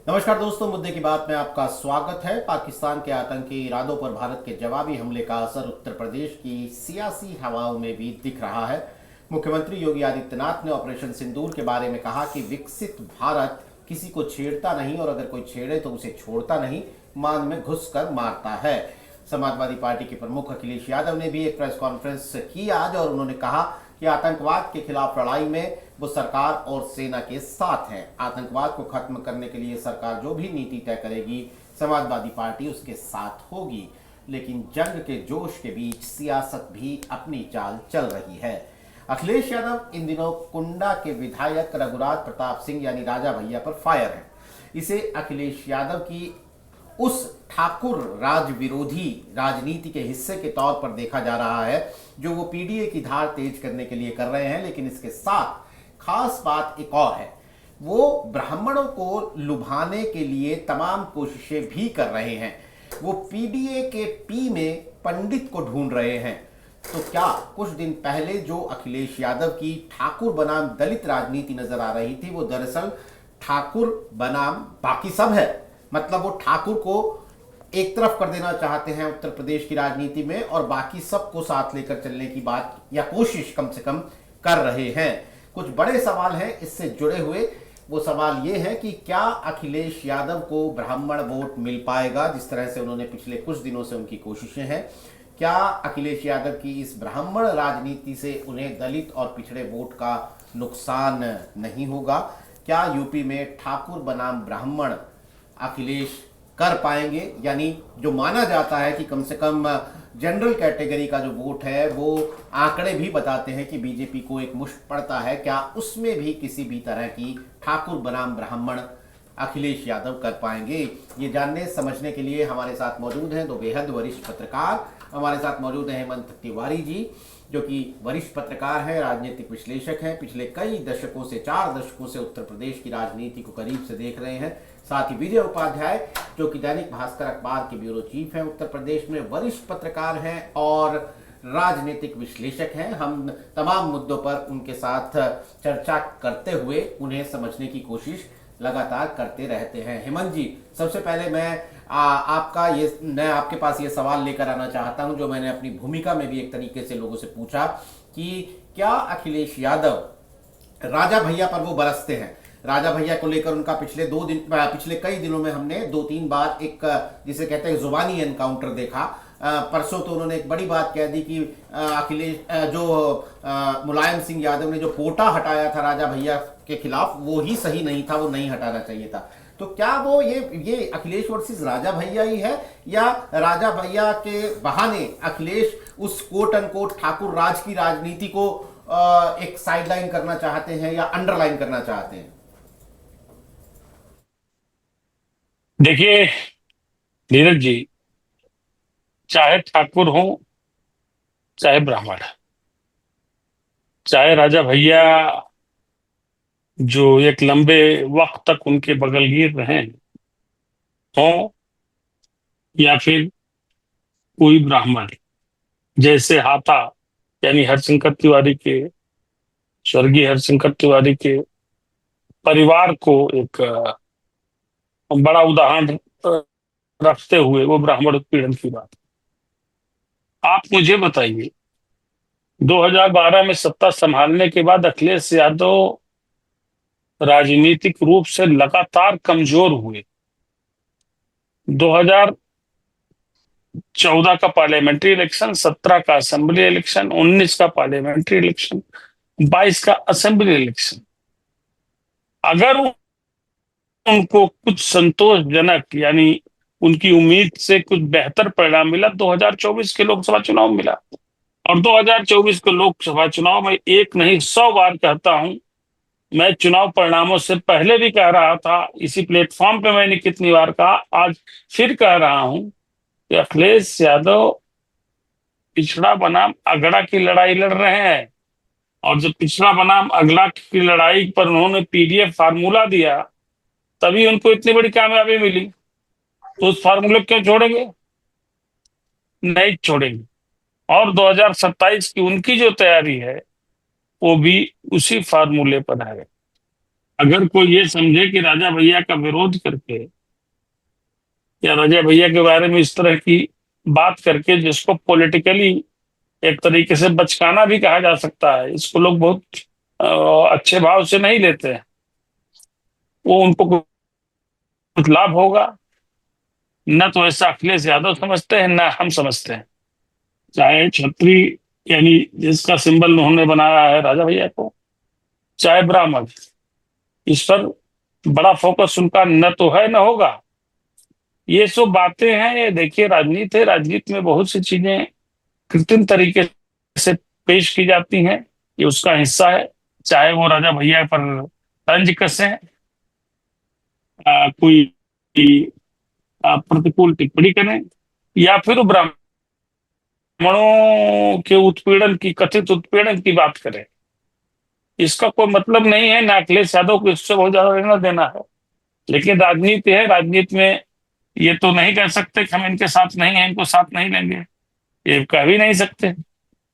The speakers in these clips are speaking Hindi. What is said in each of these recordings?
नमस्कार दोस्तों, मुद्दे की बात में आपका स्वागत है। पाकिस्तान के आतंकी इरादों पर भारत के जवाबी हमले का असर उत्तर प्रदेश की सियासी हवाओं में भी दिख रहा है। मुख्यमंत्री योगी आदित्यनाथ ने ऑपरेशन सिंदूर के बारे में कहा कि विकसित भारत किसी को छेड़ता नहीं और अगर कोई छेड़े तो उसे छोड़ता नहीं, मान में घुसकर मारता है। समाजवादी पार्टी के प्रमुख अखिलेश यादव ने भी एक प्रेस कॉन्फ्रेंस की आज और उन्होंने कहा कि आतंकवाद के खिलाफ लड़ाई में वो सरकार और सेना के साथ हैं। आतंकवाद को खत्म करने के लिए सरकार जो भी नीति तय करेगी, समाजवादी पार्टी उसके साथ होगी। लेकिन जंग के जोश के बीच सियासत भी अपनी चाल चल रही है। अखिलेश यादव इन दिनों कुंडा के विधायक रघुराज प्रताप सिंह यानी राजा भैया पर फायर हैं। इसे अखिलेश यादव की उस ठाकुर राज विरोधी राजनीति के हिस्से के तौर पर देखा जा रहा है जो वो पीडीए की धार तेज करने के लिए कर रहे हैं। लेकिन इसके साथ खास बात एक और है, वो ब्राह्मणों को लुभाने के लिए तमाम कोशिशें भी कर रहे हैं। वो पीडीए के पी में पंडित को ढूंढ रहे हैं। तो क्या कुछ दिन पहले जो अखिलेश यादव की ठाकुर बनाम दलित राजनीति नजर आ रही थी, वो दरअसल ठाकुर बनाम बाकी सब है। मतलब वो ठाकुर को एक तरफ कर देना चाहते हैं उत्तर प्रदेश की राजनीति में और बाकी सबको साथ लेकर चलने की बात या कोशिश कम से कम कर रहे हैं। कुछ बड़े सवाल हैं इससे जुड़े हुए। वो सवाल ये है कि क्या अखिलेश यादव को ब्राह्मण वोट मिल पाएगा, जिस तरह से उन्होंने पिछले कुछ दिनों से उनकी कोशिशें हैं। क्या अखिलेश यादव की इस ब्राह्मण राजनीति से उन्हें दलित और पिछड़े वोट का नुकसान नहीं होगा? क्या यूपी में ठाकुर बनाम ब्राह्मण अखिलेश कर पाएंगे? यानी जो माना जाता है कि कम से कम जनरल कैटेगरी का जो वोट है वो आंकड़े भी बताते हैं कि बीजेपी को एक मुश्त पड़ता है, क्या उसमें भी किसी भी तरह की ठाकुर बनाम ब्राह्मण अखिलेश यादव कर पाएंगे? ये जानने समझने के लिए हमारे साथ मौजूद हैं दो बेहद वरिष्ठ पत्रकार। हमारे साथ मौजूद हैं हेमंत तिवारी जी, जो कि वरिष्ठ पत्रकार हैं, राजनीतिक विश्लेषक हैं, पिछले कई दशकों से 4 दशकों से उत्तर प्रदेश की राजनीति को करीब से देख रहे हैं। साथ ही विजय उपाध्याय, जो कि दैनिक भास्कर अखबार के ब्यूरो चीफ हैं उत्तर प्रदेश में, वरिष्ठ पत्रकार हैं और राजनीतिक विश्लेषक हैं। हम तमाम मुद्दों पर उनके साथ चर्चा करते हुए उन्हें समझने की कोशिश लगातार करते रहते हैं। हेमंत जी, सबसे पहले मैं आपके पास ये सवाल लेकर आना चाहता हूं जो मैंने अपनी भूमिका में भी एक तरीके से लोगों से पूछा कि क्या अखिलेश यादव राजा भैया पर वो बरसते हैं? राजा भैया को लेकर उनका पिछले कई दिनों में हमने 2-3 बार एक जिसे कहते हैं जुबानी एनकाउंटर देखा। परसों तो उन्होंने एक बड़ी बात कह दी कि मुलायम सिंह यादव ने जो कोटा हटाया था राजा भैया के खिलाफ वो ही सही नहीं था, वो नहीं हटाना चाहिए था। तो क्या वो ये अखिलेश वर्सेस राजा भैया ही है, या राजा भैया के बहाने अखिलेश उस कोट अनकोट ठाकुर राज की राजनीति को एक साइडलाइन करना चाहते हैं या अंडरलाइन करना चाहते हैं? देखिए नीरज जी, चाहे ठाकुर हो चाहे ब्राह्मण, चाहे राजा भैया जो एक लंबे वक्त तक उनके बगलगीर रहे हो, या फिर कोई ब्राह्मण जैसे हाथा यानी हरशंकर तिवारी के, स्वर्गीय हरशंकर तिवारी के परिवार को एक बड़ा उदाहरण रखते हुए वो ब्राह्मण उत्पीड़न की बात। आप मुझे बताइए, 2012 में सत्ता संभालने के बाद अखिलेश यादव राजनीतिक रूप से लगातार कमजोर हुए। 2014 का पार्लियामेंट्री इलेक्शन, 17 का असेंबली इलेक्शन, 19 का पार्लियामेंट्री इलेक्शन, 22 का असेंबली इलेक्शन, अगर उनको कुछ संतोषजनक यानी उनकी उम्मीद से कुछ बेहतर परिणाम मिला, 2024 के लोकसभा चुनाव में मिला। और 2024 के लोकसभा चुनाव में एक नहीं 100 बार कहता हूं, मैं चुनाव परिणामों से पहले भी कह रहा था, इसी प्लेटफॉर्म पे मैंने कितनी बार कहा, आज फिर कह रहा हूं कि अखिलेश यादव पिछड़ा बनाम अगड़ा की लड़ाई लड़ रहे हैं। और जब पिछड़ा बनाम अगड़ा की लड़ाई पर उन्होंने पीडीएफ फार्मूला दिया, तभी उनको इतनी बड़ी कामयाबी मिली। तो उस फार्मूले को क्यों छोड़ेंगे? नहीं छोड़ेंगे। और 2027 की उनकी जो तैयारी है वो भी उसी फार्मूले पर है। अगर कोई ये समझे कि राजा भैया का विरोध करके या राजा भैया के बारे में इस तरह की बात करके, जिसको पॉलिटिकली एक तरीके से बचकाना भी कहा जा सकता है, इसको लोग बहुत अच्छे भाव से नहीं लेते हैं। वो उनको कुछ लाभ होगा, न तो ऐसा अखिलेश यादव समझते हैं, न हम समझते हैं। चाहे छतरी, यानी जिसका सिंबल उन्होंने बनाया है राजा भैया को, चाहे ब्राह्मण, इस पर बड़ा फोकस उनका न तो है न होगा। ये सब बातें हैं। ये देखिए, राजनीति है, राजनीति में बहुत सी चीजें कृत्रिम तरीके से पेश की जाती हैं, ये उसका हिस्सा है। चाहे वो राजा भैया पर तंज कसे, कोई प्रतिकूल टिप्पणी करें, या फिर ब्राह्मणों के उत्पीड़न की, कथित उत्पीड़न की बात करें, इसका कोई मतलब नहीं है। ना अखिलेश यादव को इससे बहुत ज्यादा लेना देना है। लेकिन राजनीति है, राजनीति में ये तो नहीं कह सकते कि हम इनके साथ नहीं हैं, इनको साथ नहीं लेंगे, ये कह भी नहीं सकते।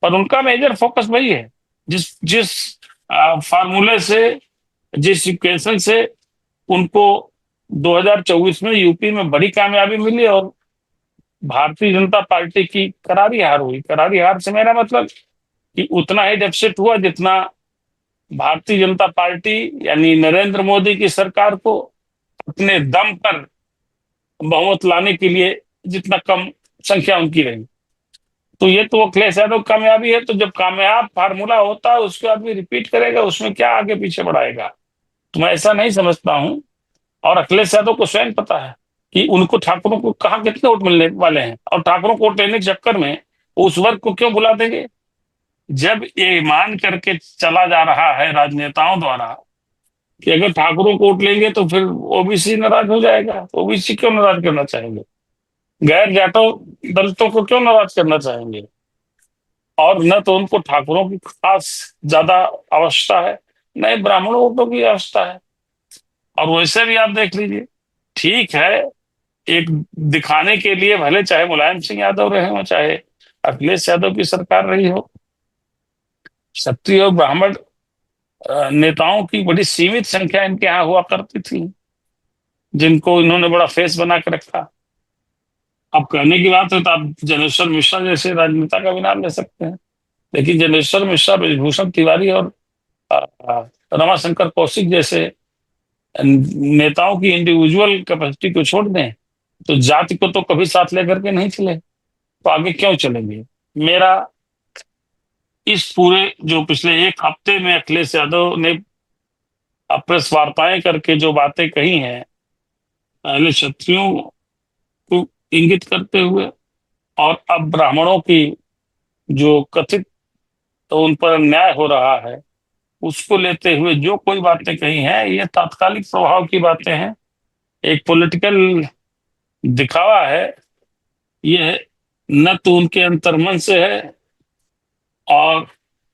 पर उनका मेजर फोकस वही है, जिस जिस फार्मूले से, जिस इक्वेशन से उनको 2024 में यूपी में बड़ी कामयाबी मिली और भारतीय जनता पार्टी की करारी हार हुई। करारी हार से मेरा मतलब कि उतना ही डेफिसिट हुआ जितना भारतीय जनता पार्टी यानी नरेंद्र मोदी की सरकार को अपने दम पर बहुमत लाने के लिए जितना कम संख्या उनकी रही। तो ये तो अखिलेश यादव कामयाबी है। तो जब कामयाब फार्मूला होता है उसके आदमी रिपीट करेगा, उसमें क्या आगे पीछे बढ़ाएगा? तो मैं ऐसा नहीं समझता हूं। और अखिलेश यादव को स्वयं पता है कि उनको ठाकुरों को कहाँ कितने वोट मिलने वाले हैं, और ठाकुरों को वोट लेने के चक्कर में वो उस वर्ग को क्यों बुला देंगे। जब ये मान करके चला जा रहा है राजनेताओं द्वारा कि अगर ठाकुरों को वोट लेंगे तो फिर ओबीसी नाराज हो जाएगा, ओबीसी क्यों नाराज करना चाहेंगे, गैर जाटों दलितों को क्यों नाराज करना चाहेंगे। और न तो उनको ठाकुरों की खास ज्यादा आवश्यकता है, न ही ब्राह्मणों वोटों की आवश्यकता है। और वैसे भी आप देख लीजिए, ठीक है, एक दिखाने के लिए भले चाहे मुलायम सिंह यादव रहे हो, चाहे अखिलेश यादव की सरकार रही हो, क्षत्रिय और ब्राह्मण नेताओं की बड़ी सीमित संख्या इनके यहाँ हुआ करती थी, जिनको इन्होंने बड़ा फेस बना के रखा। अब कहने की बात है तो आप जनेश्वर मिश्रा जैसे राजनेता का भी नाम ले सकते हैं। लेकिन जनेश्वर मिश्रा, ब्रजभूषण तिवारी और रमाशंकर कौशिक जैसे नेताओं की इंडिविजुअल कैपेसिटी को छोड़ दें तो जाति को तो कभी साथ लेकर के नहीं चले, तो आगे क्यों चलेंगे। मेरा इस पूरे जो पिछले एक हफ्ते में अखिलेश यादव ने प्रेस वार्ताएं करके जो बातें कही हैं, पहले क्षत्रियों को इंगित करते हुए और अब ब्राह्मणों की जो कथित तो उन पर अन्याय हो रहा है उसको लेते हुए जो कोई बातें कही हैं, ये तात्कालिक प्रभाव की बातें हैं, एक पॉलिटिकल दिखावा है। ये न तो उनके अंतर्मन से है और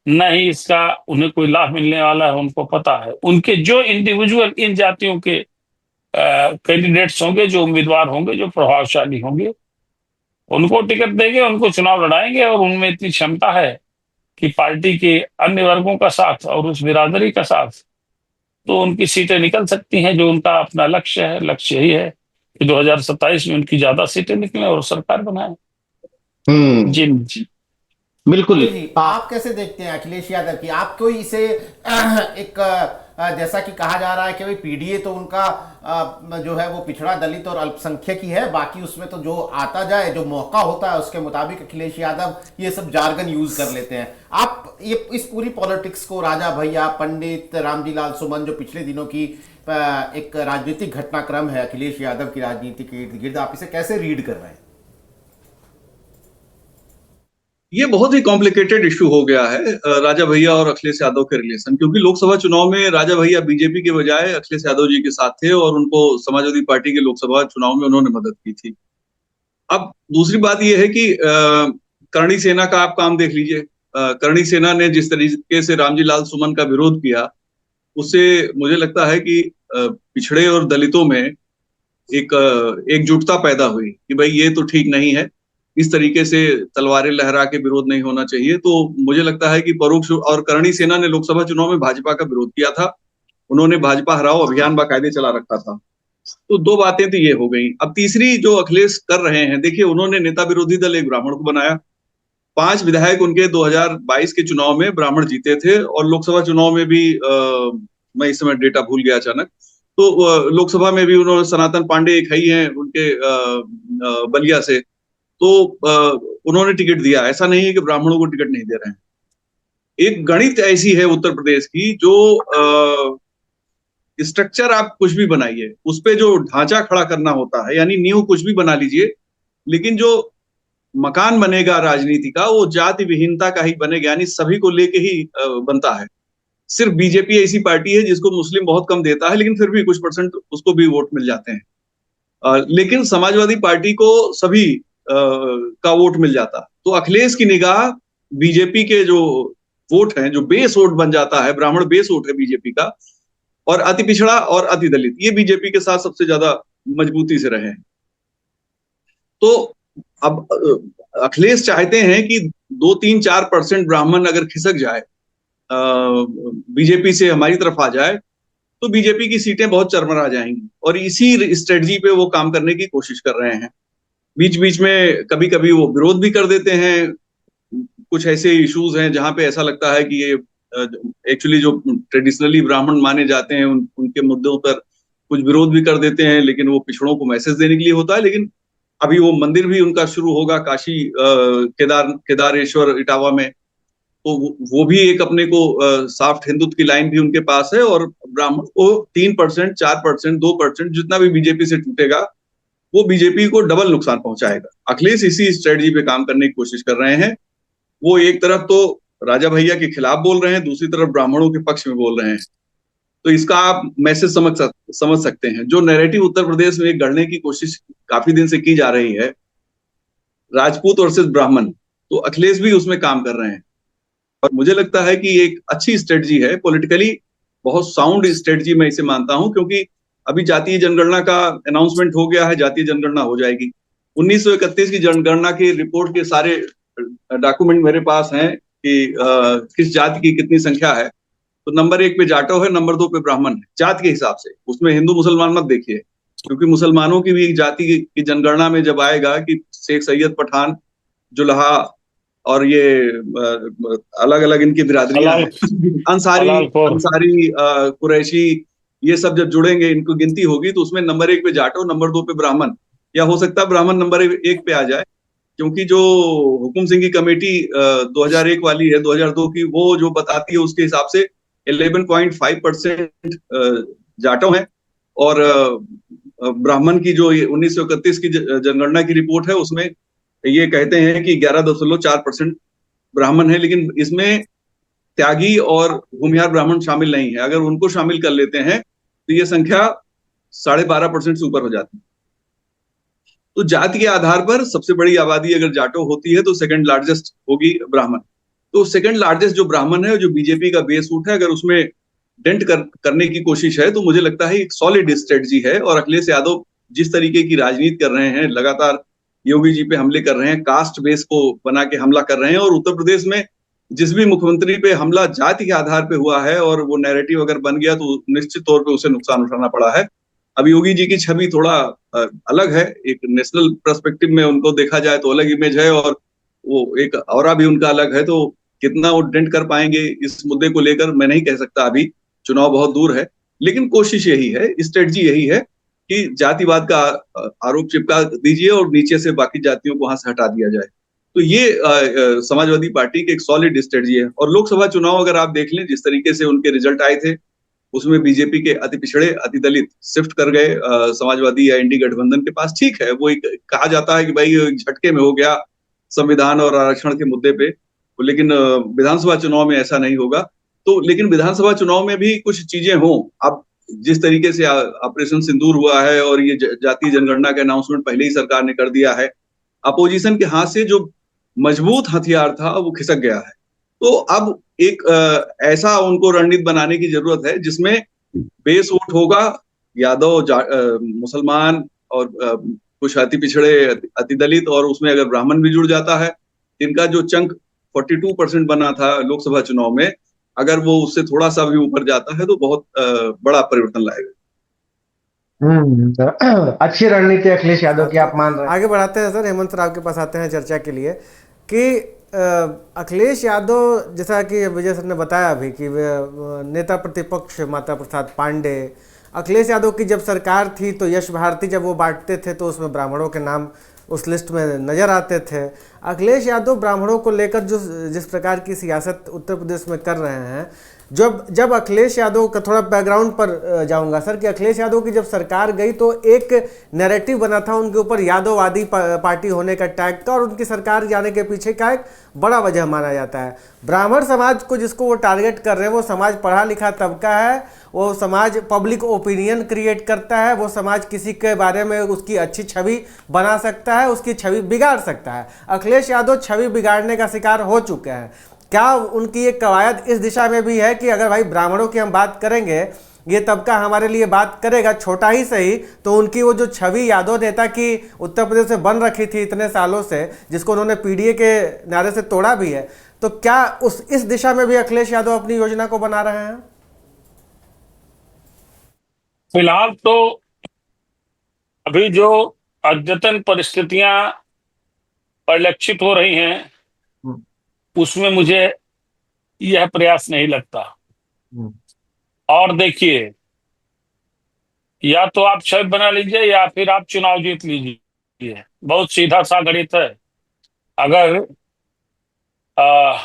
न ही इसका उन्हें कोई लाभ मिलने वाला है। उनको पता है उनके जो इंडिविजुअल इन जातियों के कैंडिडेट्स होंगे, जो उम्मीदवार होंगे, जो प्रभावशाली होंगे, उनको टिकट देंगे, उनको चुनाव लड़ाएंगे। और उनमें इतनी क्षमता है कि पार्टी के अन्य वर्गों का साथ और उस बिरादरी का साथ तो उनकी सीटें निकल सकती हैं। जो उनका अपना लक्ष्य है, लक्ष्य यही है कि 2027 में उनकी ज्यादा सीटें निकलें और सरकार बनाए। जी जी बिल्कुल। जी, आप कैसे देखते हैं अखिलेश यादव की? आप कोई इसे एक जैसा कि कहा जा रहा है कि भाई पीडीए तो उनका जो है वो पिछड़ा, दलित और अल्पसंख्यक ही है, बाकी उसमें तो जो आता जाए, जो मौका होता है उसके मुताबिक अखिलेश यादव ये सब जार्गन यूज कर लेते हैं। आप ये इस पूरी पॉलिटिक्स को, राजा भैया, पंडित रामजी लाल सुमन, जो पिछले दिनों की एक राजनीतिक घटनाक्रम है अखिलेश यादव की राजनीति के इर्द गिर्द, आप इसे कैसे रीड कर रहे हैं? ये बहुत ही कॉम्प्लिकेटेड इशू हो गया है राजा भैया और अखिलेश यादव के रिलेशन, क्योंकि लोकसभा चुनाव में राजा भैया बीजेपी के बजाय अखिलेश यादव जी के साथ थे और उनको समाजवादी पार्टी के लोकसभा चुनाव में उन्होंने मदद की थी। अब दूसरी बात यह है कि करणी सेना का आप काम देख लीजिए। करणी सेना ने जिस तरीके से रामजी लाल सुमन का विरोध किया, उससे मुझे लगता है कि पिछड़े और दलितों में एक एकजुटता पैदा हुई कि भाई ये तो ठीक नहीं है, इस तरीके से तलवारें लहरा के विरोध नहीं होना चाहिए। तो मुझे लगता है कि परोक्ष, और करणी सेना ने लोकसभा चुनाव में भाजपा का विरोध किया था उन्होंने भाजपा हराओ अभियान बाकायदे चला रखा था। तो दो बातें तो ये हो गई। अब तीसरी जो अखिलेश कर रहे हैं, देखिए उन्होंने नेता विरोधी दल एक ब्राह्मण को बनाया। 5 विधायक उनके 2022 के चुनाव में ब्राह्मण जीते थे, और लोकसभा चुनाव में भी मैं इस समय डेटा भूल गया अचानक, तो लोकसभा में भी उन्होंने सनातन पांडे एक ही हैं उनके बलिया से, तो उन्होंने टिकट दिया। ऐसा नहीं है कि ब्राह्मणों को टिकट नहीं दे रहे हैं। एक गणित ऐसी है उत्तर प्रदेश की, जो स्ट्रक्चर आप कुछ भी बनाइए, उस पे जो ढांचा खड़ा करना होता है, यानी नींव कुछ भी बना लीजिए, लेकिन जो मकान बनेगा राजनीति का वो जाति विहीनता का ही बनेगा, यानी सभी को लेके ही बनता है। सिर्फ बीजेपी ऐसी पार्टी है जिसको मुस्लिम बहुत कम देता है, लेकिन फिर भी कुछ परसेंट उसको भी वोट मिल जाते हैं। लेकिन समाजवादी पार्टी को सभी का वोट मिल जाता। तो अखिलेश की निगाह बीजेपी के जो वोट हैं, जो बेस वोट बन जाता है, ब्राह्मण बेस वोट है बीजेपी का, और अति पिछड़ा और अति दलित, ये बीजेपी के साथ सबसे ज्यादा मजबूती से रहे हैं। तो अब अखिलेश चाहते हैं कि 2-3-4% ब्राह्मण अगर खिसक जाए, बीजेपी से हमारी तरफ आ जाए, तो बीजेपी की सीटें बहुत चरमरा जाएंगी, और इसी स्ट्रेटजी पे वो काम करने की कोशिश कर रहे हैं। बीच बीच में कभी कभी वो विरोध भी कर देते हैं। कुछ ऐसे इश्यूज हैं जहां पे ऐसा लगता है कि ये एक्चुअली जो ट्रेडिशनली ब्राह्मण माने जाते हैं उनके मुद्दों पर कुछ विरोध भी कर देते हैं, लेकिन वो पिछड़ों को मैसेज देने के लिए होता है। लेकिन अभी वो मंदिर भी उनका शुरू होगा काशी केदारेश्वर इटावा में, तो वो भी एक अपने को सॉफ्ट हिंदुत्व की लाइन भी उनके पास है, और ब्राह्मण को 3%, 4%, 2% जितना भी बीजेपी से टूटेगा वो बीजेपी को डबल नुकसान पहुंचाएगा। अखिलेश इसी स्ट्रेटजी पे काम करने की कोशिश कर रहे हैं। वो एक तरफ तो राजा भैया के खिलाफ बोल रहे हैं, दूसरी तरफ ब्राह्मणों के पक्ष में बोल रहे हैं। तो इसका आप मैसेज समझ सकते हैं। जो नैरेटिव उत्तर प्रदेश में गढ़ने की कोशिश काफी दिन से की जा रही है, राजपूत वर्सेस ब्राह्मण, तो अखिलेश भी उसमें काम कर रहे हैं। और मुझे लगता है कि एक अच्छी स्ट्रेटजी है, पॉलिटिकली बहुत साउंड स्ट्रेटजी मैं इसे मानता हूं, क्योंकि अभी जातीय जनगणना का अनाउंसमेंट हो गया है, जातीय जनगणना हो जाएगी। 1931 की जनगणना की रिपोर्ट के सारे डॉक्यूमेंट मेरे पास हैं कि किस जाति की कितनी संख्या है। तो नंबर 1 पे जाटव है, नंबर 2 पे ब्राह्मण है, जाति के हिसाब से। उसमें हिंदू मुसलमान मत देखिए, क्योंकि मुसलमानों की भी जाति की जनगणना में जब आएगा कि शेख सैयद, पठान, जुल्हा और ये अलग अलग इनकी बिरादरियां हैं, अंसारी, कुरैशी, ये सब जब जुड़ेंगे, इनको गिनती होगी, तो उसमें नंबर 1 पे जाटव, नंबर 2 पे ब्राह्मण, या हो सकता है ब्राह्मण नंबर 1 पे आ जाए, क्योंकि जो हुकुम सिंह की कमेटी 2001 वाली है, 2002 की, वो जो बताती है उसके हिसाब से 11.5% जाटव है, और ब्राह्मण की जो 1931 की जनगणना की रिपोर्ट है उसमें ये कहते हैं कि 11.4% ब्राह्मण है। लेकिन इसमें त्यागी और भूमिहार ब्राह्मण शामिल नहीं है। अगर उनको शामिल कर लेते हैं तो ये संख्या 12.5% से ऊपर हो जाती है। तो जाति के आधार पर सबसे बड़ी आबादी अगर जाटो होती है तो सेकंड लार्जेस्ट होगी ब्राह्मण। तो सेकंड लार्जेस्ट जो ब्राह्मण है, जो बीजेपी का बेस वोट है, अगर उसमें डेंट करने की कोशिश है, तो मुझे लगता है एक सॉलिड स्ट्रेटजी है। और अखिलेश यादव जिस तरीके की राजनीति कर रहे हैं, लगातार योगी जी पे हमले कर रहे हैं, कास्ट बेस को बना के हमला कर रहे हैं, और उत्तर प्रदेश में जिस भी मुख्यमंत्री पे हमला जाति के आधार पे हुआ है और वो नैरेटिव अगर बन गया तो निश्चित तौर पे उसे नुकसान उठाना पड़ा है। अब योगी जी की छवि थोड़ा अलग है, एक नेशनल पर्सपेक्टिव में उनको देखा जाए तो अलग इमेज है, और वो एक ऑरा भी उनका अलग है। तो कितना वो डेंट कर पाएंगे इस मुद्दे को लेकर मैं नहीं कह सकता, अभी चुनाव बहुत दूर है। लेकिन कोशिश यही है, स्ट्रेटजी यही है कि जातिवाद का आरोप चिपका दीजिए और नीचे से बाकी जातियों को वहां से हटा दिया जाए। तो ये समाजवादी पार्टी की एक सॉलिड स्ट्रेटजी है। और लोकसभा चुनाव अगर आप देख लें, जिस तरीके से उनके रिजल्ट आए थे, उसमें बीजेपी के अति पिछड़े, अति दलित शिफ्ट कर गए समाजवादी या इंडी गठबंधन के पास। ठीक है, वो कहा जाता है कि भाई झटके में हो गया संविधान और आरक्षण के मुद्दे पे, लेकिन विधानसभा चुनाव में ऐसा नहीं होगा। तो लेकिन विधानसभा चुनाव में भी कुछ चीजें हों। अब जिस तरीके से ऑपरेशन सिंदूर हुआ है और ये जातीय जनगणना का अनाउंसमेंट पहले ही सरकार ने कर दिया है, अपोजिशन के हाथ से जो मजबूत हथियार था वो खिसक गया है। तो अब एक ऐसा उनको रणनीति बनाने की जरूरत है जिसमें बेस वोट होगा यादव, मुसलमान और कुछ अति पिछड़े, अति दलित, और उसमें अगर ब्राह्मण भी जुड़ जाता है, इनका जो चंक 42% बना था लोकसभा चुनाव में, अगर वो उससे थोड़ा सा भी ऊपर जाता है तो बहुत बड़ा परिवर्तन लाएगा। अच्छी रणनीति अखिलेश यादव की तो आप मान रहे हैं। आगे बढ़ाते हैं सर, हेमंत सर आपके पास आते हैं चर्चा के लिए कि अखिलेश यादव, जैसा कि विजय सर ने बताया अभी कि वे नेता प्रतिपक्ष माता प्रसाद पांडे, अखिलेश यादव की जब सरकार थी तो यश भारती जब वो बांटते थे तो उसमें ब्राह्मणों के नाम उस लिस्ट में नज़र आते थे। अखिलेश यादव ब्राह्मणों को लेकर जो जिस प्रकार की सियासत उत्तर प्रदेश में कर रहे हैं, जब जब अखिलेश यादव का थोड़ा बैकग्राउंड पर जाऊंगा सर, कि अखिलेश यादव की जब सरकार गई तो एक नैरेटिव बना था उनके ऊपर यादववादी पार्टी होने का टैग का, और उनकी सरकार जाने के पीछे का एक बड़ा वजह माना जाता है ब्राह्मण समाज को जिसको वो टारगेट कर रहे हैं। वो समाज पढ़ा लिखा तबका है, वो समाज पब्लिक ओपिनियन क्रिएट करता है, वो समाज किसी के बारे में उसकी अच्छी छवि बना सकता है, उसकी छवि बिगाड़ सकता है। अखिलेश यादव छवि बिगाड़ने का शिकार हो चुके हैं। क्या उनकी एक कवायद इस दिशा में भी है कि अगर भाई ब्राह्मणों की हम बात करेंगे, ये तबका हमारे लिए बात करेगा छोटा ही सही, तो उनकी वो जो छवि यादव नेता की उत्तर प्रदेश में बन रखी थी इतने सालों से, जिसको उन्होंने पीडीए के नारे से तोड़ा भी है, तो क्या इस दिशा में भी अखिलेश यादव अपनी योजना को बना रहे हैं? फिलहाल तो अभी जो अद्यतन परिस्थितियां परिलक्षित हो रही हैं उसमें मुझे यह प्रयास नहीं लगता। और देखिए, या तो आप छवि बना लीजिए या फिर आप चुनाव जीत लीजिए, बहुत सीधा सा गणित है। अगर आ,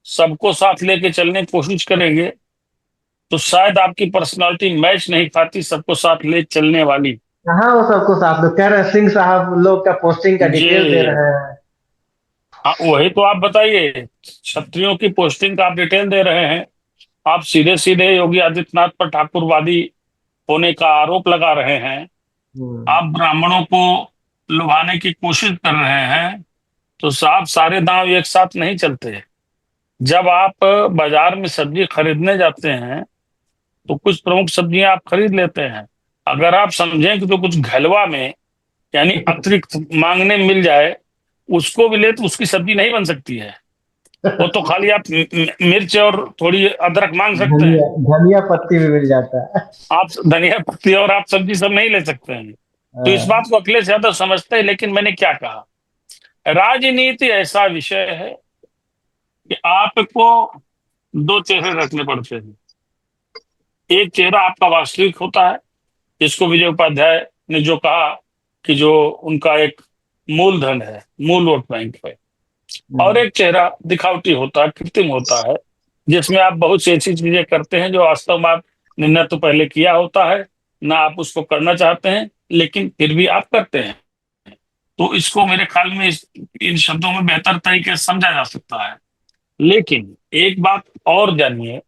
सबको साथ लेके चलने की कोशिश करेंगे तो शायद आपकी पर्सनालिटी मैच नहीं खाती सबको साथ ले चलने वाली। कहाँ वो सबको साथ में कह रहे हैं, सिंह साहब लोग का पोस्टिंग का डिटेल दे जी रहे हैं। हाँ, वही तो आप बताइए, क्षत्रियों की पोस्टिंग का आप डिटेल दे रहे हैं। आप सीधे सीधे योगी आदित्यनाथ पर ठाकुरवादी होने का आरोप लगा रहे हैं। आप ब्राह्मणों को लुभाने की कोशिश कर रहे हैं। तो साहब, सारे दांव एक साथ नहीं चलते। जब आप बाजार में सब्जी खरीदने जाते हैं तो कुछ प्रमुख सब्जियां आप खरीद लेते हैं। अगर आप समझें कि तो कुछ घलवा में यानी अतिरिक्त मांगने में मिल जाए, उसको भी ले तो उसकी सब्जी नहीं बन सकती है। वो तो खाली आप मिर्च और थोड़ी अदरक मांग सकते हैं। धनिया धनिया पत्ती भी मिल जाता है। आप धनिया पत्ती और आप सब्जी सब नहीं ले सकते हैं। तो इस बात को अखिलेश यादव समझते हैं। लेकिन मैंने क्या कहा, राजनीति ऐसा विषय है कि आपको दो चेहरे रखने पड़ते हैं। एक चेहरा आपका वास्तविक होता है, जिसको विजय उपाध्याय ने जो कहा कि जो उनका एक मूलधन है, मूल वोट बैंक है। और एक चेहरा दिखावटी होता है, कृत्रिम होता है, जिसमें आप बहुत सी ऐसी चीजें करते हैं जो वास्तव में आपने न तो पहले किया होता है, ना आप उसको करना चाहते हैं, लेकिन फिर भी आप करते हैं। तो इसको मेरे ख्याल में इन शब्दों में बेहतर तरीके से समझा जा सकता है। लेकिन एक बात और जानिए,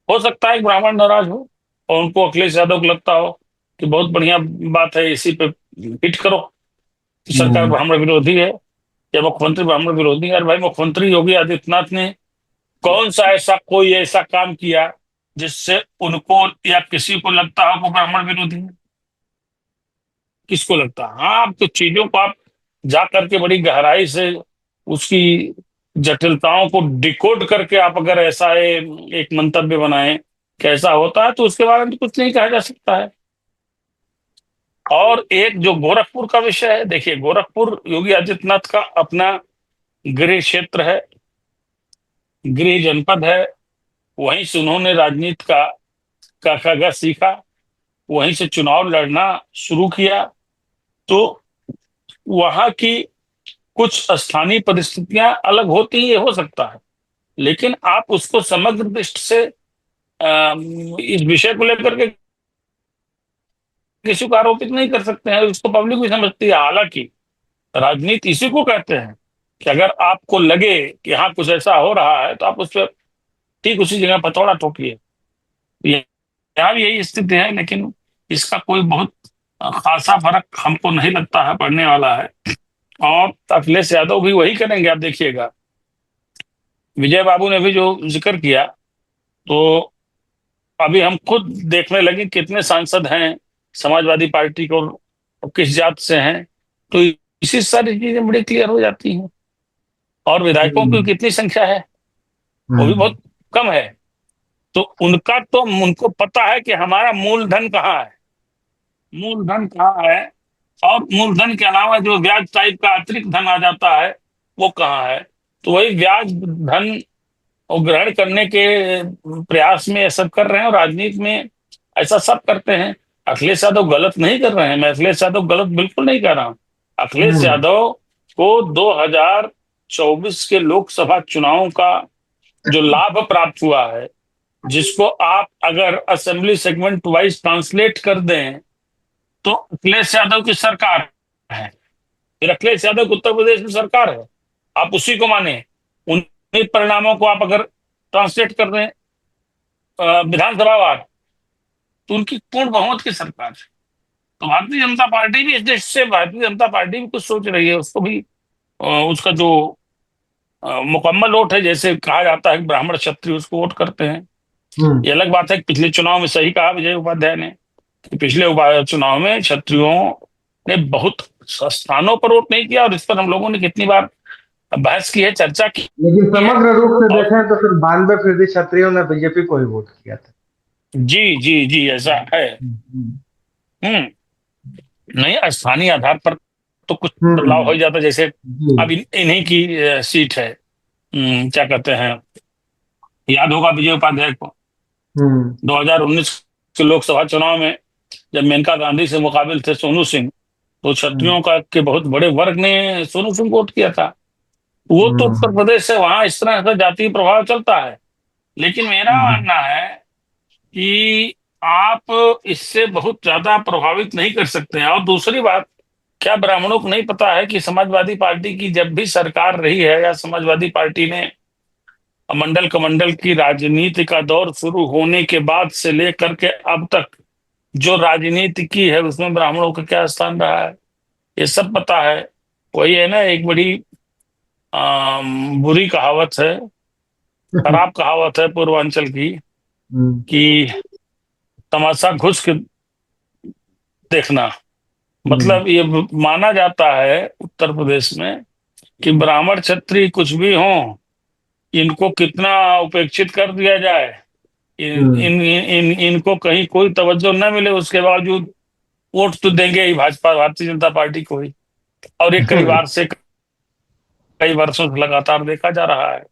हो सकता है एक ब्राह्मण नाराज हो और उनको अखिलेश यादव को लगता हो कि बहुत बढ़िया बात है, इसी पे हिट करो, सरकार ब्राह्मण विरोधी है या मुख्यमंत्री ब्राह्मण विरोधी है। अरे भाई, मुख्यमंत्री योगी आदित्यनाथ ने कौन सा ऐसा कोई ऐसा काम किया जिससे उनको या किसी को लगता हो वो ब्राह्मण विरोधी है? किसको लगता है? हाँ, आप तो चीजों को आप जा करके बड़ी गहराई से उसकी जटिलताओं को डिकोड करके आप अगर ऐसा एक मंतव्य बनाएं कैसा होता है, तो उसके बारे में तो कुछ नहीं कहा जा सकता है। और एक जो गोरखपुर का विषय है, देखिए, गोरखपुर योगी आदित्यनाथ का अपना गृह क्षेत्र है, गृह जनपद है। वहीं से उन्होंने राजनीति का कागज सीखा, वहीं से चुनाव लड़ना शुरू किया। तो वहां की कुछ स्थानीय परिस्थितियां अलग होती है, हो सकता है, लेकिन आप उसको समग्र दृष्टि से इस विषय को लेकर के किसी को आरोपित नहीं कर सकते हैं। उसको पब्लिक भी समझती है। हालांकि राजनीति इसी को कहते हैं कि अगर आपको लगे कि हाँ कुछ ऐसा हो रहा है तो आप उस पर ठीक उसी जगह पथौड़ा ठोकिए। यहाँ भी यही स्थिति है, लेकिन इसका कोई बहुत खासा फर्क हमको नहीं लगता है पड़ने वाला है। और अखिलेश यादव भी वही करेंगे, आप देखिएगा। विजय बाबू ने भी जो जिक्र किया, तो अभी हम खुद देखने लगे कितने सांसद हैं समाजवादी पार्टी को और किस जात से हैं, तो इसी सारी चीजें बड़ी क्लियर हो जाती हैं। और विधायकों की कितनी संख्या है वो भी बहुत कम है, तो उनका तो उनको पता है कि हमारा मूलधन कहाँ है, मूलधन कहाँ है, और मूलधन के अलावा जो ब्याज टाइप का अतिरिक्त धन आ जाता है वो कहाँ है। तो वही ब्याज धन और ग्रहण करने के प्रयास में ये सब कर रहे हैं, और राजनीति में ऐसा सब करते हैं। अखिलेश यादव गलत नहीं कर रहे हैं, मैं अखिलेश यादव गलत बिल्कुल नहीं कह रहा हूं। अखिलेश यादव को 2024 के लोकसभा चुनावों का जो लाभ प्राप्त हुआ है, जिसको आप अगर असेंबली सेगमेंट वाइज ट्रांसलेट कर दें तो अखिलेश यादव की सरकार है, फिर अखिलेश यादव की उत्तर प्रदेश में सरकार है, आप उसी को माने। उन्हीं परिणामों को आप अगर ट्रांसलेट कर दें विधानसभा वार, तो उनकी पूर्ण बहुमत की सरकार है। तो भारतीय जनता पार्टी भी इस दृष्टि से, भारतीय जनता पार्टी भी कुछ सोच रही है, उसको भी उसका जो मुकम्मल वोट है, जैसे कहा जाता है ब्राह्मण क्षत्रिय उसको वोट करते हैं। ये अलग बात है कि पिछले चुनाव में सही कहा विजय उपाध्याय ने कि पिछले चुनाव में क्षत्रियों ने बहुत स्थानों पर वोट नहीं किया, और इस पर हम लोगों ने कितनी बार बहस की है, चर्चा की। लेकिन समग्र रूप से देखें तो सिर्फ 92% क्षत्रियों ने बीजेपी को ही वोट किया था। जी जी जी, ऐसा है। नहीं, स्थानीय आधार पर तो कुछ बदलाव हो ही जाता, जैसे अब इन्हीं की सीट है, क्या कहते हैं, याद होगा विजय उपाध्याय को 2019 के लोकसभा चुनाव में जब मेनका गांधी से मुकाबिल थे सोनू सिंह, तो क्षत्रियों का के बहुत बड़े वर्ग ने सोनू सिंह को वोट किया था। वो तो उत्तर प्रदेश से, वहां इस तरह का जातीय प्रभाव चलता है। लेकिन मेरा मानना है कि आप इससे बहुत ज्यादा प्रभावित नहीं कर सकते हैं। और दूसरी बात, क्या ब्राह्मणों को नहीं पता है कि समाजवादी पार्टी की जब भी सरकार रही है, या समाजवादी पार्टी ने मंडल कमंडल की राजनीति का दौर शुरू होने के बाद से लेकर के अब तक जो राजनीति की है, उसमें ब्राह्मणों का क्या स्थान रहा है, ये सब पता है। वही है ना, एक बड़ी बुरी कहावत है, खराब कहावत है पूर्वांचल की, कि तमाशा घुस के देखना। मतलब ये माना जाता है उत्तर प्रदेश में कि ब्राह्मण क्षत्रिय कुछ भी हो, इनको कितना उपेक्षित कर दिया जाए, इनको कहीं कोई तवज्जो न मिले, उसके बावजूद वोट तो देंगे ही भाजपा, भारतीय जनता पार्टी को ही। और ये कई वर्षों से लगातार देखा जा रहा है।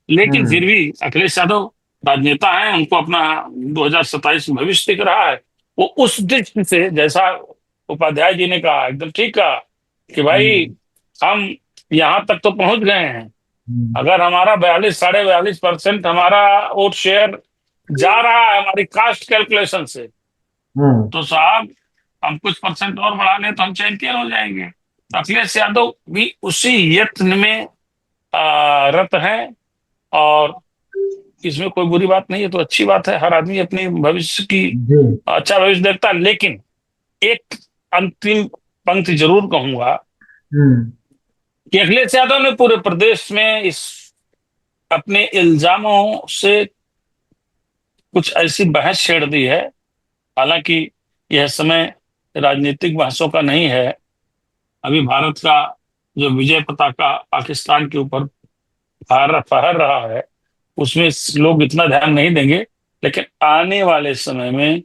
लेकिन फिर भी अखिलेश यादव राजनेता हैं, उनको अपना 2027 में भविष्य दिख रहा है। वो उस दृष्टि से, जैसा उपाध्याय जी ने कहा, एकदम ठीक कहा कि भाई हम यहाँ तक तो पहुंच गए हैं, अगर हमारा 42-42.5% हमारा वोट शेयर जा रहा है हमारी कास्ट कैलकुलेशन से, तो साहब हम कुछ परसेंट और बढ़ा लें तो हम चैंपियन हो जाएंगे। अखिलेश यादव भी उसी यत्न में रत हैं, और इसमें कोई बुरी बात नहीं है, तो अच्छी बात है। हर आदमी अपने भविष्य की अच्छा भविष्य देखता है। लेकिन एक अंतिम पंक्ति जरूर कहूंगा कि अखिलेश यादव ने पूरे प्रदेश में इस अपने इल्जामों से कुछ ऐसी बहस छेड़ दी है। हालांकि यह समय राजनीतिक बहसों का नहीं है। अभी भारत का जो विजय पताका पाकिस्तान के ऊपर फहर रहा है, उसमें लोग इतना ध्यान नहीं देंगे। लेकिन आने वाले समय में,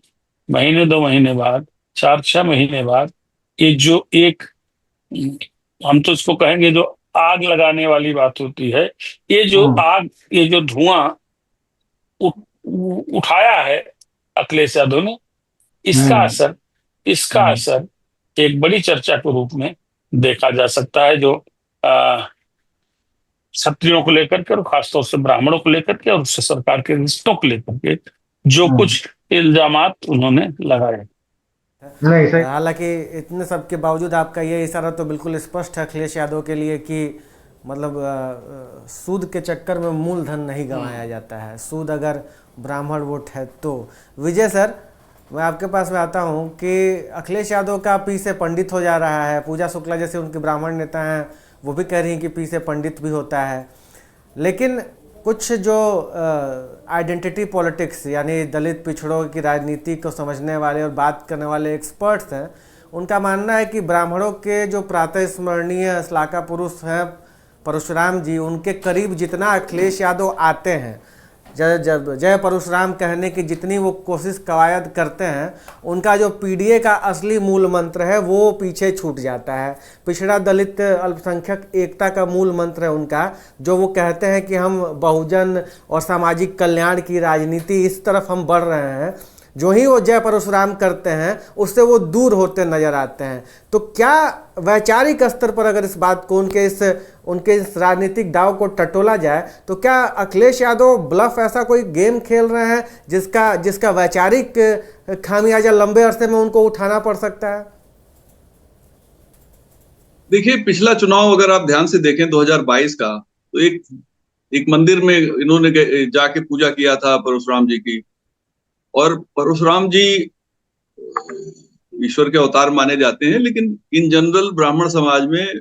महीने 2 महीने बाद, 4-6 महीने बाद, ये जो एक, हम तो इसको कहेंगे जो आग लगाने वाली बात होती है, ये जो आग, ये जो धुआं उठाया है अखिलेश यादव ने, इसका असर एक बड़ी चर्चा के रूप में देखा जा सकता है, जो क्षत्रियों को लेकर के, और खासतौर से ब्राह्मणों को लेकर के, और उससे सरकार के रिश्तों को लेकर के जो कुछ इल्जामात उन्होंने लगाए। हालांकि इतने सब के बावजूद आपका ये इशारा तो बिल्कुल स्पष्ट है अखिलेश यादव के लिए कि मतलब सूद के चक्कर में मूलधन नहीं गंवाया जाता है, सूद अगर ब्राह्मण वोट है तो। विजय सर, मैं आपके पास में आता हूं कि अखिलेश यादव का पी से पंडित हो जा रहा है। पूजा शुक्ला जैसे उनके ब्राह्मण नेता हैं, वो भी कह रही हैं कि पी से पंडित भी होता है। लेकिन कुछ जो आइडेंटिटी पॉलिटिक्स, यानी दलित पिछड़ों की राजनीति को समझने वाले और बात करने वाले एक्सपर्ट्स हैं, उनका मानना है कि ब्राह्मणों के जो प्रातः स्मरणीय श्लाघा पुरुष हैं परशुराम जी, उनके करीब जितना अखिलेश यादव आते हैं, जय परशुराम कहने की जितनी वो कोशिश कवायद करते हैं, उनका जो पीडीए का असली मूल मंत्र है वो पीछे छूट जाता है। पिछड़ा दलित अल्पसंख्यक एकता का मूल मंत्र है उनका, जो वो कहते हैं कि हम बहुजन और सामाजिक कल्याण की राजनीति, इस तरफ हम बढ़ रहे हैं। जो ही वो जय परशुराम करते हैं उससे वो दूर होते नजर आते हैं। तो क्या वैचारिक स्तर पर अगर इस बात को उनके इस राजनीतिक दाव को टटोला जाए, तो क्या अखिलेश यादव ब्लफ ऐसा कोई गेम खेल रहे हैं जिसका वैचारिक खामियाजा लंबे अरसे में उनको उठाना पड़ सकता है? देखिए, पिछला चुनाव अगर आप ध्यान से देखें 2022 का, तो एक मंदिर में इन्होंने जाके पूजा किया था परशुराम जी की। और परशुराम जी ईश्वर के अवतार माने जाते हैं, लेकिन इन जनरल ब्राह्मण समाज में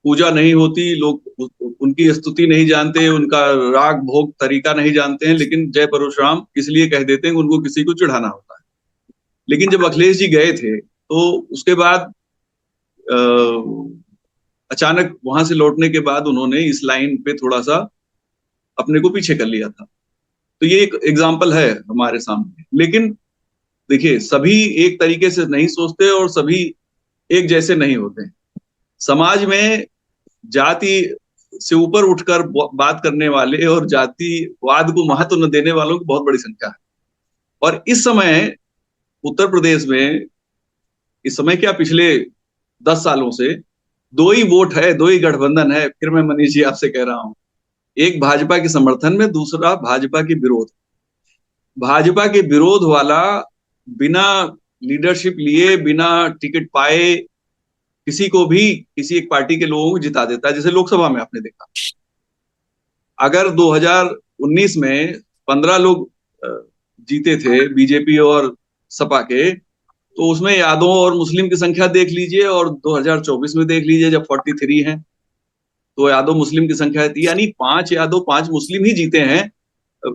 पूजा नहीं होती, लोग उनकी स्तुति नहीं जानते, उनका राग भोग तरीका नहीं जानते हैं, लेकिन जय परशुराम इसलिए कह देते हैं कि उनको किसी को चढ़ाना होता है। लेकिन जब अखिलेश जी गए थे तो उसके बाद अचानक वहां से लौटने के बाद उन्होंने इस लाइन पे थोड़ा सा अपने को पीछे कर लिया था। तो ये एक एग्जाम्पल है हमारे सामने। लेकिन देखिए, सभी एक तरीके से नहीं सोचते और सभी एक जैसे नहीं होते। समाज में जाति से ऊपर उठकर बात करने वाले और जातिवाद को महत्व न देने वालों की बहुत बड़ी संख्या है। और इस समय उत्तर प्रदेश में, इस समय क्या, पिछले 10 सालों से दो ही वोट है, दो ही गठबंधन है। फिर मैं मनीष जी आपसे कह रहा हूं, एक भाजपा के समर्थन में, दूसरा भाजपा के विरोध। भाजपा के विरोध वाला बिना लीडरशिप लिए, बिना टिकट पाए किसी को भी, किसी एक पार्टी के लोगों को जिता देता है। जैसे लोकसभा में आपने देखा, अगर 2019 में 15 लोग जीते थे बीजेपी और सपा के, तो उसमें यादव और मुस्लिम की संख्या देख लीजिए, और 2024 में देख लीजिए जब 43 हैं, तो यादव मुस्लिम की संख्या थी, यानी 5 यादव 5 मुस्लिम ही जीते हैं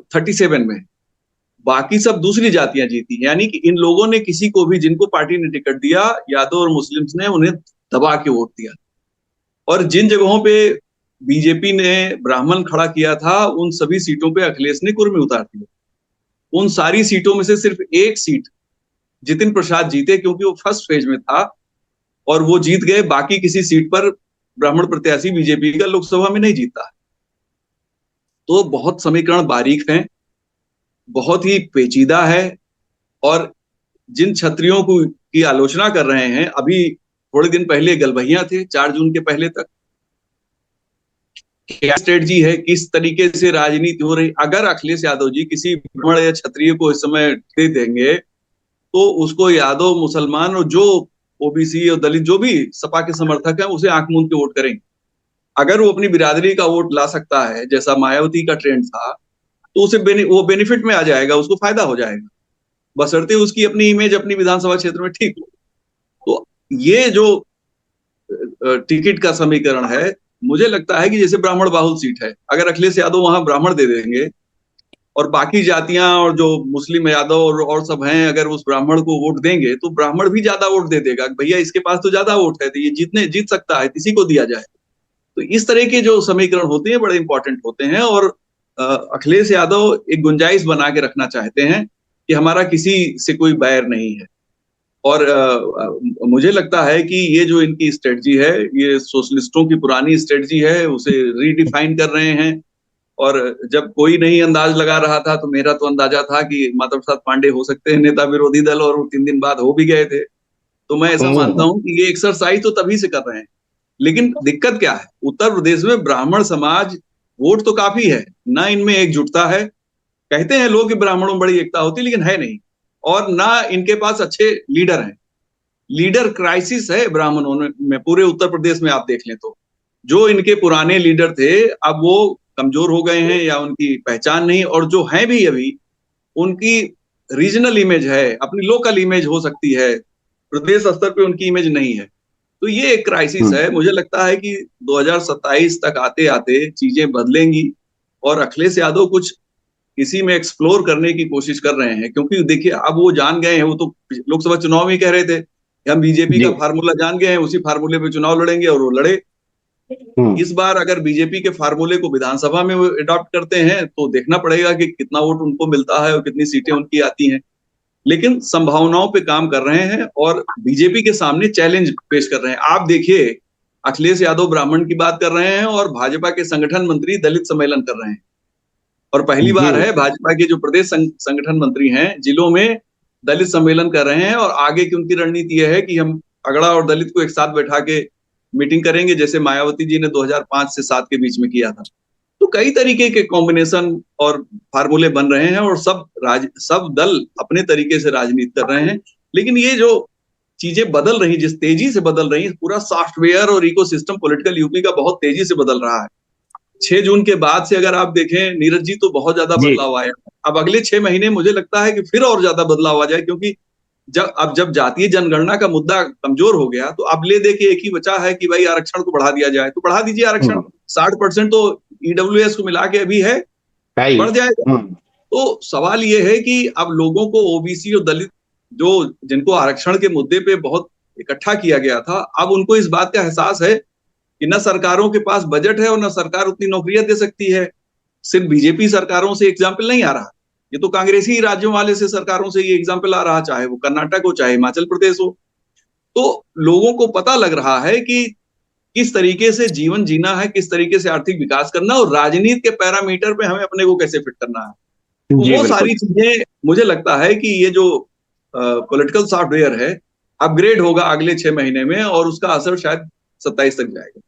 37 में। बाकी सब दूसरी जातियां जीती। यानी कि इन लोगों ने किसी को भी, जिनको पार्टी ने टिकट दिया, यादव और मुस्लिम्स ने उन्हें दबा के वोट दिया। और जिन जगहों पे बीजेपी ने ब्राह्मण खड़ा किया था, उन सभी सीटों पे अखिलेश ने कुर्मी उतार दिया। उन सारी सीटों में से सिर्फ एक सीट जितिन प्रसाद जीते, क्योंकि वो फर्स्ट फेज में था, और वो जीत गए। बाकी किसी सीट पर ब्राह्मण प्रत्याशी बीजेपी का लोकसभा में नहीं जीता। तो बहुत समीकरण बारीक हैं, बहुत ही पेचीदा है। और जिन क्षत्रियों की आलोचना कर रहे हैं, अभी थोड़े दिन पहले गलबहिया थे, 4 जून के पहले तक, क्या स्ट्रेटजी है, किस तरीके से राजनीति हो रही। अगर अखिलेश यादव जी किसी ब्राह्मण या क्षत्रिय को इस समय दे देंगे, तो उसको यादव, मुसलमान और जो ओबीसी और दलित जो भी सपा के समर्थक हैं, उसे आंख मूंद के वोट करेंगे। अगर वो अपनी बिरादरी का वोट ला सकता है, जैसा मायावती का ट्रेंड था, तो उसे वो बेनिफिट में आ जाएगा, उसको फायदा हो जाएगा, बशर्ते उसकी अपनी इमेज अपनी विधानसभा क्षेत्र में ठीक हो। तो ये जो टिकट का समीकरण है, मुझे लगता है कि जैसे ब्राह्मण बाहुल सीट है, अगर अखिलेश यादव वहां ब्राह्मण दे देंगे और बाकी जातियां और जो मुस्लिम यादव और सब हैं, अगर उस ब्राह्मण को वोट देंगे, तो ब्राह्मण भी ज्यादा वोट दे देगा। भैया इसके पास तो ज्यादा वोट है, तो ये जीत सकता है, किसी को दिया जाए। तो इस तरह के जो समीकरण होते हैं बड़े इंपॉर्टेंट होते हैं। और अखिलेश यादव एक गुंजाइश बना के रखना चाहते हैं कि हमारा किसी से कोई बैर नहीं है। और मुझे लगता है कि ये जो इनकी स्ट्रेटजी है, ये सोशलिस्टों की पुरानी स्ट्रेटजी है, उसे रीडिफाइन कर रहे हैं। और जब कोई नहीं अंदाज लगा रहा था, तो मेरा तो अंदाजा था कि माता प्रसाद पांडे हो सकते हैं नेता विरोधी दल, और 3 दिन बाद हो भी गए थे। तो मैं ऐसा मानता हूं कि ये एक्सरसाइज तो तभी से कर रहे हैं। लेकिन दिक्कत क्या है, उत्तर प्रदेश में ब्राह्मण समाज वोट तो काफी है, ना इनमें एकजुटता है। कहते हैं लोग कि ब्राह्मणों में बड़ी एकता होती, लेकिन है नहीं। और ना इनके पास अच्छे लीडर हैं। लीडर क्राइसिस है ब्राह्मणों में, पूरे उत्तर प्रदेश में आप देख लें तो। जो इनके पुराने लीडर थे, अब वो कमजोर हो गए हैं या उनकी पहचान नहीं, और जो हैं भी अभी, उनकी रीजनल इमेज है, अपनी लोकल इमेज हो सकती है, प्रदेश स्तर पे उनकी इमेज नहीं है। तो ये एक क्राइसिस है। मुझे लगता है कि 2027 तक आते आते चीजें बदलेंगी, और अखिलेश यादव कुछ इसी में एक्सप्लोर करने की कोशिश कर रहे हैं। क्योंकि देखिए, अब वो जान गए हैं, वो तो लोकसभा चुनाव में कह रहे थे हम बीजेपी का फार्मूला जान गए हैं, उसी फार्मूले पे चुनाव लड़ेंगे, और वो लड़े। इस बार अगर बीजेपी के फार्मूले को विधानसभा में वो अडॉप्ट करते हैं तो देखना पड़ेगा कि कितना वोट उनको मिलता है और कितनी सीटें उनकी आती हैं। लेकिन संभावनाओं पे काम कर रहे हैं और बीजेपी के सामने चैलेंज पेश कर रहे हैं। आप देखिए, अखिलेश यादव ब्राह्मण की बात कर रहे हैं और भाजपा के संगठन मंत्री दलित सम्मेलन कर रहे हैं। और पहली बार है भाजपा के जो प्रदेश संगठन मंत्री हैं जिलों में दलित सम्मेलन कर रहे हैं और आगे की उनकी रणनीति यह है कि हम अगड़ा और दलित को एक साथ बैठा के मीटिंग करेंगे, जैसे मायावती जी ने 2005 से 7 के बीच में किया था। तो कई तरीके के कॉम्बिनेशन और फार्मूले बन रहे हैं और सब दल अपने तरीके से राजनीति कर रहे हैं। लेकिन ये जो चीजें बदल रही, जिस तेजी से बदल रही, पूरा सॉफ्टवेयर और इकोसिस्टम पॉलिटिकल यूपी का बहुत तेजी से बदल रहा है। 6 जून के बाद से अगर आप देखें नीरज जी, तो बहुत ज्यादा बदलाव आया। अब अगले 6 महीने मुझे लगता है कि फिर और ज्यादा बदलाव आ जाए, क्योंकि जब जातीय जनगणना का मुद्दा कमजोर हो गया तो अब ले दे के एक ही बचा है कि भाई आरक्षण को बढ़ा दिया जाए। तो बढ़ा दीजिए आरक्षण, 60% तो ईडब्ल्यूएस को मिला के अभी है, बढ़ जाएगा। तो सवाल ये है कि अब लोगों को ओबीसी और दलित जिनको आरक्षण के मुद्दे पे बहुत इकट्ठा किया गया था, अब उनको इस बात का एहसास है कि न सरकारों के पास बजट है और न सरकार उतनी नौकरियां दे सकती है। सिर्फ बीजेपी सरकारों से एग्जाम्पल नहीं आ रहा, ये तो कांग्रेसी राज्यों वाले से सरकारों से ये एग्जाम्पल आ रहा, चाहे वो कर्नाटक हो चाहे हिमाचल प्रदेश हो। तो लोगों को पता लग रहा है कि किस तरीके से जीवन जीना है, किस तरीके से आर्थिक विकास करना और राजनीति के पैरामीटर पे हमें अपने को कैसे फिट करना है। तो वो सारी चीजें मुझे लगता है कि ये जो पॉलिटिकल सॉफ्टवेयर है अपग्रेड होगा अगले 6 महीने में और उसका असर शायद 27 तक जाएगा।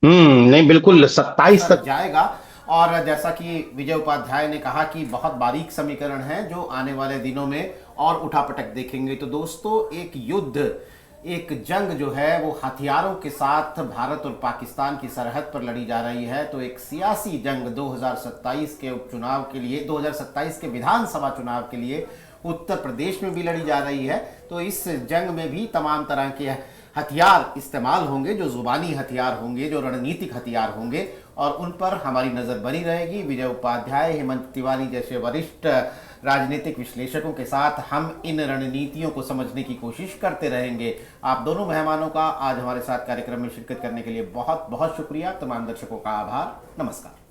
नहीं, बिल्कुल 27 तक जाएगा। और जैसा कि विजय उपाध्याय ने कहा कि बहुत बारीक समीकरण है जो आने वाले दिनों में और उठापटक देखेंगे। तो दोस्तों, एक युद्ध, एक जंग जो है वो हथियारों के साथ भारत और पाकिस्तान की सरहद पर लड़ी जा रही है। तो एक सियासी जंग 2027 के उपचुनाव के लिए, 2027 के विधानसभा चुनाव के लिए उत्तर प्रदेश में भी लड़ी जा रही है। तो इस जंग में भी तमाम तरह के हथियार इस्तेमाल होंगे, जो जुबानी हथियार होंगे, जो रणनीतिक हथियार होंगे, और उन पर हमारी नज़र बनी रहेगी। विजय उपाध्याय, हेमंत तिवारी जैसे वरिष्ठ राजनीतिक विश्लेषकों के साथ हम इन रणनीतियों को समझने की कोशिश करते रहेंगे। आप दोनों मेहमानों का आज हमारे साथ कार्यक्रम में शिरकत करने के लिए बहुत बहुत शुक्रिया। तमाम दर्शकों का आभार। नमस्कार।